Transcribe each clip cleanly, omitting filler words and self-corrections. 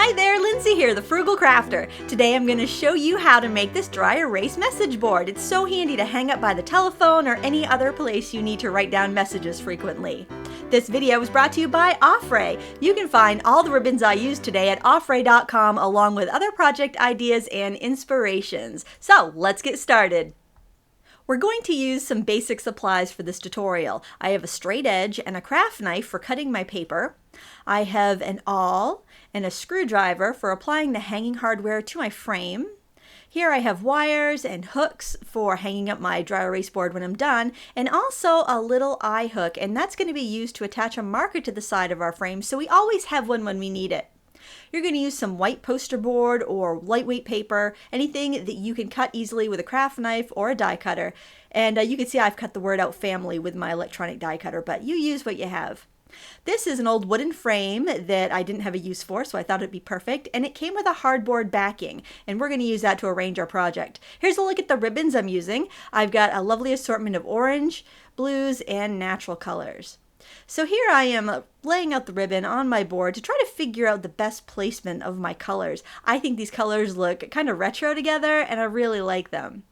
Hi there, Lindsay here, the Frugal Crafter. Today I'm going to show you how to make this dry erase message board. It's so handy to hang up by the telephone or any other place you need to write down messages frequently. This video was brought to you by Offray. You can find all the ribbons I used today at offray.com along with other project ideas and inspirations. So let's get started. We're going to use some basic supplies for this tutorial. I have a straight edge and a craft knife for cutting my paper. I have an awl and a screwdriver for applying the hanging hardware to my frame. Here I have wires and hooks for hanging up my dry erase board when I'm done, and also a little eye hook, and that's going to be used to attach a marker to the side of our frame so we always have one when we need it. You're going to use some white poster board or lightweight paper, anything that you can cut easily with a craft knife or a die cutter. And you can see I've cut the word out family with my electronic die cutter, but you use what you have. This is an old wooden frame that I didn't have a use for, so I thought it'd be perfect, and it came with a hardboard backing, and we're going to use that to arrange our project. Here's a look at the ribbons I'm using. I've got a lovely assortment of orange, blues, and natural colors. So here I am laying out the ribbon on my board to try to figure out the best placement of my colors. I think these colors look kind of retro together, and I really like them.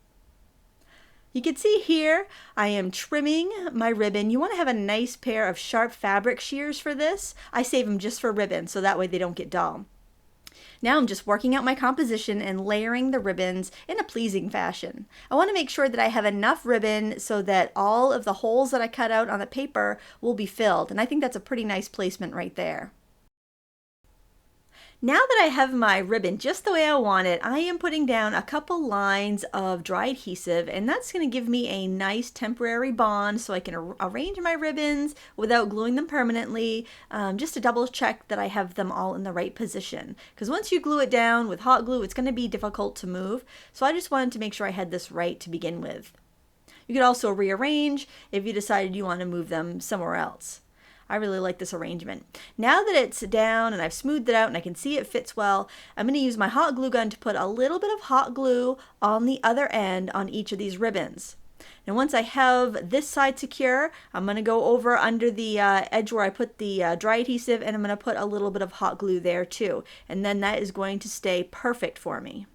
You can see here I am trimming my ribbon. You want to have a nice pair of sharp fabric shears for this. I save them just for ribbon so that way they don't get dull. Now I'm just working out my composition and layering the ribbons in a pleasing fashion. I want to make sure that I have enough ribbon so that all of the holes that I cut out on the paper will be filled, and I think that's a pretty nice placement right there. Now that I have my ribbon just the way I want it, I am putting down a couple lines of dry adhesive, and that's going to give me a nice temporary bond so I can arrange my ribbons without gluing them permanently, just to double check that I have them all in the right position. Because once you glue it down with hot glue, it's going to be difficult to move, so I just wanted to make sure I had this right to begin with. You could also rearrange if you decided you want to move them somewhere else. I really like this arrangement. Now that it's down and I've smoothed it out and I can see it fits well, I'm going to use my hot glue gun to put a little bit of hot glue on the other end on each of these ribbons. Now once I have this side secure, I'm going to go over under the edge where I put the dry adhesive, and I'm going to put a little bit of hot glue there too. And then that is going to stay perfect for me.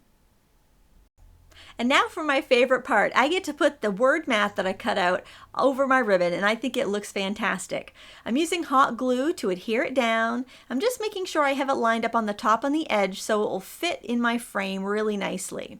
And now for my favorite part. I get to put the word math that I cut out over my ribbon, and I think it looks fantastic. I'm using hot glue to adhere it down. I'm just making sure I have it lined up on the top and the edge so it will fit in my frame really nicely.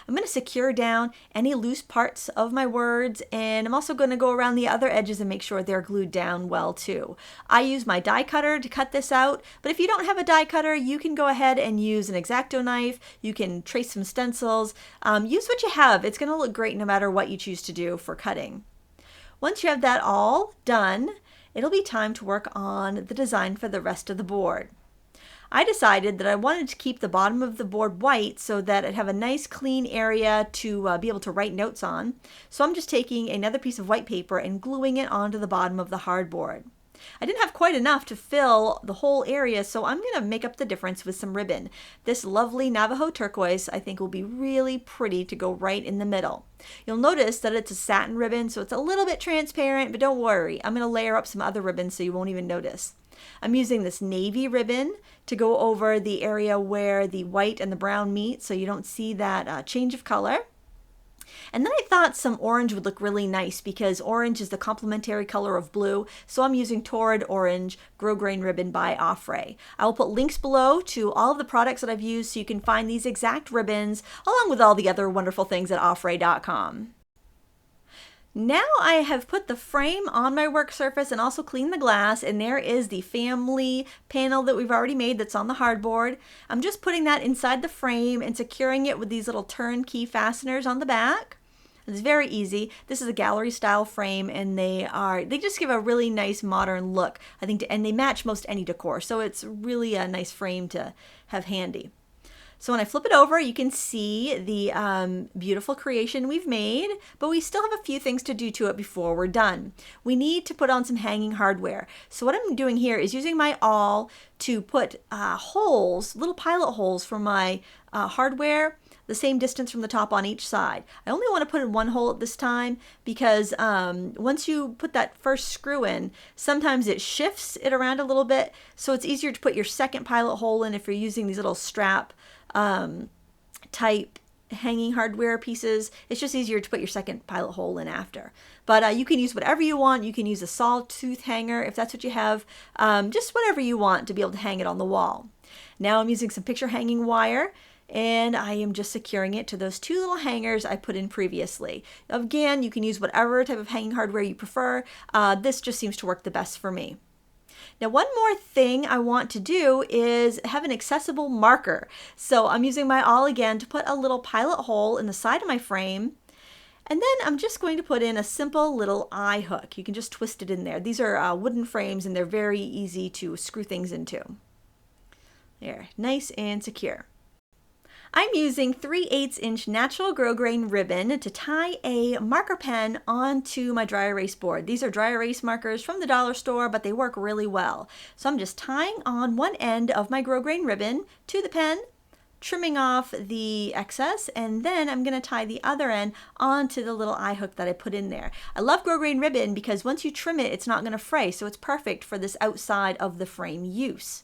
I'm going to secure down any loose parts of my words, and I'm also going to go around the other edges and make sure they're glued down well too. I use my die cutter to cut this out, but if you don't have a die cutter, you can go ahead and use an X-Acto knife. You can trace some stencils. Use what you have. It's going to look great no matter what you choose to do for cutting. Once you have that all done, it'll be time to work on the design for the rest of the board. I decided that I wanted to keep the bottom of the board white so that I'd have a nice clean area to be able to write notes on. So I'm just taking another piece of white paper and gluing it onto the bottom of the hardboard. I didn't have quite enough to fill the whole area, so I'm going to make up the difference with some ribbon. This lovely Navajo turquoise I think will be really pretty to go right in the middle. You'll notice that it's a satin ribbon, so it's a little bit transparent, but don't worry. I'm going to layer up some other ribbons so you won't even notice. I'm using this navy ribbon to go over the area where the white and the brown meet so you don't see that change of color. And then I thought some orange would look really nice because orange is the complementary color of blue, so I'm using Torrid Orange Grosgrain Ribbon by Offray. I will put links below to all of the products that I've used so you can find these exact ribbons along with all the other wonderful things at offray.com. Now I have put the frame on my work surface and also cleaned the glass, and there is the family panel that we've already made that's on the hardboard. I'm just putting that inside the frame and securing it with these little turnkey fasteners on the back. It's very easy. This is a gallery style frame, and they just give a really nice modern look, I think, and they match most any decor, so it's really a nice frame to have handy. So when I flip it over, you can see the beautiful creation we've made, but we still have a few things to do to it before we're done. We need to put on some hanging hardware. So what I'm doing here is using my awl to put holes, little pilot holes for my hardware, the same distance from the top on each side. I only want to put in one hole at this time because once you put that first screw in, sometimes it shifts it around a little bit, so it's easier to put your second pilot hole in if you're using these little strap type hanging hardware pieces. It's just easier to put your second pilot hole in after. But you can use whatever you want. You can use a sawtooth hanger if that's what you have, just whatever you want to be able to hang it on the wall. Now I'm using some picture hanging wire, and I am just securing it to those two little hangers I put in previously. Again, you can use whatever type of hanging hardware you prefer. This just seems to work the best for me. Now, one more thing I want to do is have an accessible marker. So I'm using my awl again to put a little pilot hole in the side of my frame. And then I'm just going to put in a simple little eye hook. You can just twist it in there. These are wooden frames, and they're very easy to screw things into. There, nice and secure. I'm using 3/8" natural grosgrain ribbon to tie a marker pen onto my dry erase board. These are dry erase markers from the dollar store, but they work really well. So I'm just tying on one end of my grosgrain ribbon to the pen, trimming off the excess, and then I'm going to tie the other end onto the little eye hook that I put in there. I love grosgrain ribbon because once you trim it, it's not going to fray, so it's perfect for this outside of the frame use.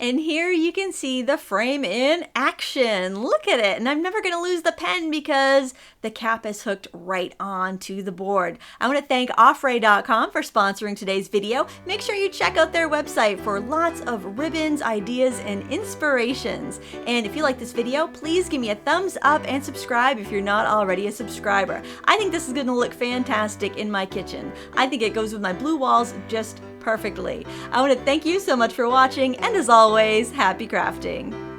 And here you can see the frame in action. Look at it. And I'm never going to lose the pen because the cap is hooked right onto the board. I want to thank Offray.com for sponsoring today's video. Make sure you check out their website for lots of ribbons, ideas, and inspirations. And if you like this video, please give me a thumbs up and subscribe if you're not already a subscriber. I think this is going to look fantastic in my kitchen. I think it goes with my blue walls just perfectly. I want to thank you so much for watching, and as always, happy crafting.